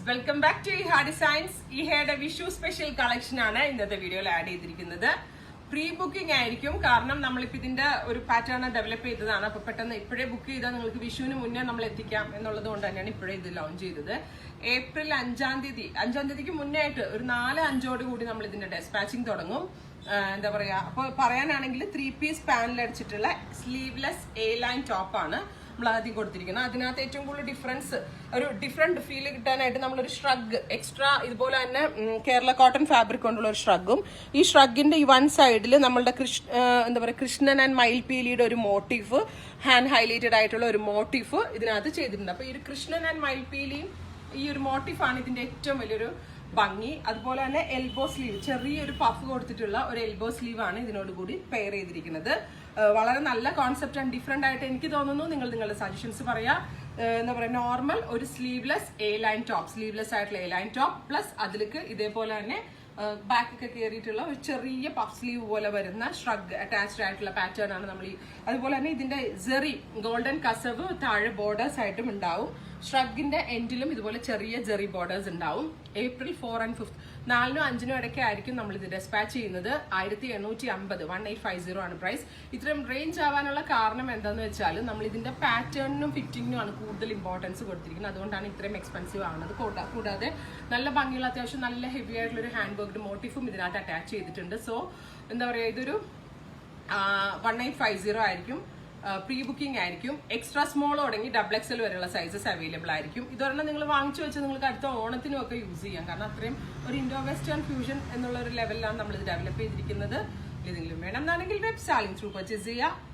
Welcome back to Iha designs. ഇഹയുടെ Vishu special collection ആണ് ഇന്നത്തെ വീഡിയോയിൽ ആഡ് ചെയ്തിരിക്കുന്നത്. പ്രീ ബുക്കിംഗ് ആയിരിക്കും, കാരണം നമ്മളിപ്പോൾ ഇതിന്റെ ഒരു പാറ്റേൺ ഡെവലപ്പ് ചെയ്തതാണ്. അപ്പൊ പെട്ടെന്ന് ഇപ്പോഴേ ബുക്ക് ചെയ്താൽ നിങ്ങൾക്ക് വിഷുവിന് മുന്നേ നമ്മൾ എത്തിക്കാം എന്നുള്ളത് കൊണ്ട് തന്നെയാണ് ഇപ്പോഴേ ഇത് ലോഞ്ച് ചെയ്തത്. ഏപ്രിൽ 5-ാം തീയതിക്ക് മുന്നേ ആയിട്ട് ഒരു 4-5 കൂടി നമ്മൾ ഇതിന്റെ ഡെസ്പാച്ചിങ് തുടങ്ങും. എന്താ പറയാ, അപ്പൊ പറയാനാണെങ്കിൽ 3 പീസ് പാനൽ അടിച്ചിട്ടുള്ള സ്ലീവ്ലെസ് എ ലൈൻ ടോപ്പാണ് നമ്മൾ ആദ്യം കൊടുത്തിരിക്കുന്നത്. അതിനകത്ത് ഏറ്റവും കൂടുതൽ ഒരു ഡിഫറെന്റ് ഫീൽ കിട്ടാനായിട്ട് നമ്മളൊരു ഷ്രഗ് എക്സ്ട്രാ, ഇതുപോലെ തന്നെ കേരള കോട്ടൺ ഫാബ്രിക് കൊണ്ടുള്ള ഒരു ഷ്രഗും, ഈ ഷ്രഗിന്റെ ഈ വൺ സൈഡിൽ നമ്മളുടെ എന്താ പറയുക കൃഷ്ണൻ ആൻഡ് മയിൽപീലിയുടെ ഒരു മോട്ടീഫ്, ഹാൻഡ് ഹൈലൈറ്റഡ് ആയിട്ടുള്ള ഒരു മോട്ടീഫ് ഇതിനകത്ത് ചെയ്തിട്ടുണ്ട്. അപ്പൊ ഈ ഒരു കൃഷ്ണൻ ആൻഡ് മയിൽപീലിയും ഈ ഒരു മോട്ടീഫാണ് ഇതിന്റെ ഏറ്റവും വലിയൊരു ഭംഗി. അതുപോലെ തന്നെ എൽബോ സ്ലീവ്, ചെറിയൊരു പഫ് കൊടുത്തിട്ടുള്ള ഒരു എൽബോ സ്ലീവ് ആണ് ഇതിനോട് കൂടി പെയർ ചെയ്തിരിക്കുന്നത്. വളരെ നല്ല കോൺസെപ്റ്റ് ആൻഡ് ഡിഫറെന്റ് ആയിട്ട് എനിക്ക് തോന്നുന്നു. നിങ്ങളുടെ സജഷൻസ് പറയാ. എന്താ പറയുക, നോർമൽ ഒരു sleeveless A line top, sleeveless ആയിട്ടുള്ള എ ലൈൻ ടോപ്പ് പ്ലസ് അതിലേക്ക് ഇതേപോലെ തന്നെ ബാക്കൊക്കെ കയറിയിട്ടുള്ള ഒരു ചെറിയ പഫ് സ്ലീവ് പോലെ വരുന്ന ഷ്രഗ് അറ്റാച്ച്ഡ് ആയിട്ടുള്ള പാറ്റേൺ ആണ് നമ്മൾ അതുപോലെ തന്നെ ഇതിന്റെ ജെറി ഗോൾഡൻ കസവ് താഴെ ബോർഡേഴ്സ് ആയിട്ടും ഉണ്ടാവും. ഷ്രഗിന്റെ എൻഡിലും ഇതുപോലെ ചെറിയ ജെറി ബോർഡേഴ്സ് ഉണ്ടാവും. ഏപ്രിൽ 4 and 5 4-നും 5-നും ഇടയ്ക്ക് ആയിരിക്കും നമ്മൾ ഇത് ഡെസ്പാച്ച് ചെയ്യുന്നത്. 1850 1850 ആണ് പ്രൈസ്. ഇത്രയും റേഞ്ച് ആവാനുള്ള കാരണം എന്താണെന്ന് വെച്ചാൽ നമ്മൾ ഇതിന്റെ പാറ്റേണിനും ഫിറ്റിങ്ങിനും ആണ് കൂടുതൽ ഇമ്പോർട്ടൻസ് കൊടുത്തിരിക്കുന്നത്. അതുകൊണ്ടാണ് ഇത്രയും എക്സ്പെൻസീവ് ആവുന്നത്. കൂടാതെ നല്ല ഭംഗിയുള്ള അത്യാവശ്യം നല്ല ഹെവി ആയിട്ടുള്ള ഒരു ഹാൻഡ് വർക്ക്ഡ് മോട്ടീഫും ഇതിനകത്ത് അറ്റാച്ച് ചെയ്തിട്ടുണ്ട്. സോ എന്താ പറയുക, ഇതൊരു 1850 ആയിരിക്കും. പ്രീ ബുക്കിംഗ് ആയിരിക്കും. എക്സ്ട്രാ സ്മോൾ തുടങ്ങി XXL വരെയുള്ള സൈസസ് അവൈലബിൾ ആയിരിക്കും. ഇതൊരെണ്ണം നിങ്ങൾ വാങ്ങിച്ചു വെച്ചാൽ നിങ്ങൾക്ക് അടുത്ത ഓണത്തിനും ഒക്കെ യൂസ് ചെയ്യാം. കാരണം അത്രയും ഒരു ഇൻഡോ വെസ്റ്റേൺ ഫ്യൂഷൻ എന്നുള്ള ഒരു ലെവലിലാണ് നമ്മൾ ഇത് ഡെവലപ്പ് ചെയ്തിരിക്കുന്നത്. ഏതെങ്കിലും വേണം എന്നാണെങ്കിൽ വെബ് സാലിംഗ് ത്രൂ പർച്ചേസ് ചെയ്യുക.